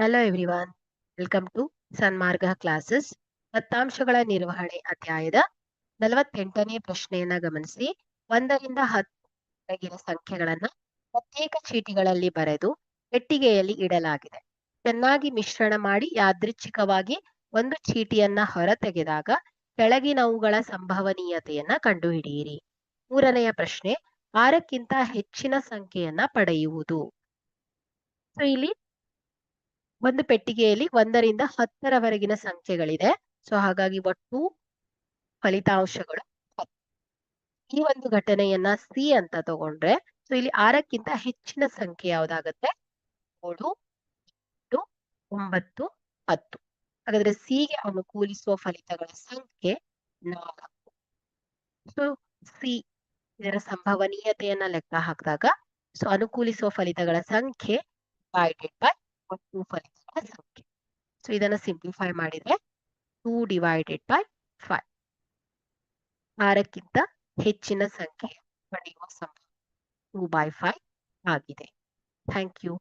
Hello everyone, welcome to Sanmarga classes. ದತ್ತಾಂಶಗಳ ನಿರ್ವಹಣೆ ಅಧ್ಯಾಯದ 48ನೇ ಪ್ರಶ್ನೆಯನ್ನ ಗಮನಿಸಿ. 1ರಿಂದ 10 ಸಂಖ್ಯೆಗಳನ್ನ ಪ್ರತ್ಯೇಕ ಚೀಟಿಗಳಲ್ಲಿ ಬರೆದು ಪೆಟ್ಟಿಗೆಯಲ್ಲಿ ಇಡಲಾಗಿದೆ. ಚೆನ್ನಾಗಿ ಮಿಶ್ರಣ ಮಾಡಿ ಯಾದೃಚ್ಛಿಕವಾಗಿ ಒಂದು ಚೀಟಿಯನ್ನ ಹೊರತೆಗೆದಾಗ ಕೆಳಗಿನವುಗಳ ಸಂಭವನೀಯತೆಯನ್ನ ಕಂಡುಹಿಡಿಯಿರಿ. 3ನೆಯ ಪ್ರಶ್ನೆ, 6ಕ್ಕಿಂತ ಹೆಚ್ಚಿನ ಸಂಖ್ಯೆಯನ್ನ ಪಡೆಯುವುದು. ಸೊ ಇಲ್ಲಿ ಒಂದು ಪೆಟ್ಟಿಗೆಯಲ್ಲಿ 1ರಿಂದ 10ರವರೆಗಿನ ಸಂಖ್ಯೆಗಳಿದೆ. ಸೊ ಹಾಗಾಗಿ ಒಟ್ಟು ಫಲಿತಾಂಶಗಳು 10. ಈ ಒಂದು ಘಟನೆಯನ್ನ ಸಿ ಅಂತ ತಗೊಂಡ್ರೆ, ಸೊ ಇಲ್ಲಿ 6ಕ್ಕಿಂತ ಹೆಚ್ಚಿನ ಸಂಖ್ಯೆ ಯಾವ್ದಾಗತ್ತೆ? 7, 8, 9, 10. ಹಾಗಾದ್ರೆ ಸಿಗೆ ಅನುಕೂಲಿಸುವ ಫಲಿತಗಳ ಸಂಖ್ಯೆ 4. ಸೊ ಸಿ ಇದರ ಸಂಭವನೀಯತೆಯನ್ನ ಲೆಕ್ಕ ಹಾಕಿದಾಗ, ಸೊ ಅನುಕೂಲಿಸುವ ಫಲಿತಗಳ ಸಂಖ್ಯೆ ಡಿವೈಡೆಡ್ ಬೈ ಒಟ್ಟು ಫಲಿತಗಳ ಸಂಖ್ಯೆ. ಸೊ ಇದನ್ನ ಸಿಂಪ್ಲಿಫೈ ಮಾಡಿದ್ರೆ 2 ಡಿವೈಡೆಡ್ ಬೈ 5. 6ಕ್ಕಿಂತ ಹೆಚ್ಚಿನ ಸಂಖ್ಯೆ ಪಡೆಯುವ ಸಂಭವ 2/5 ಆಗಿದೆ. Thank you.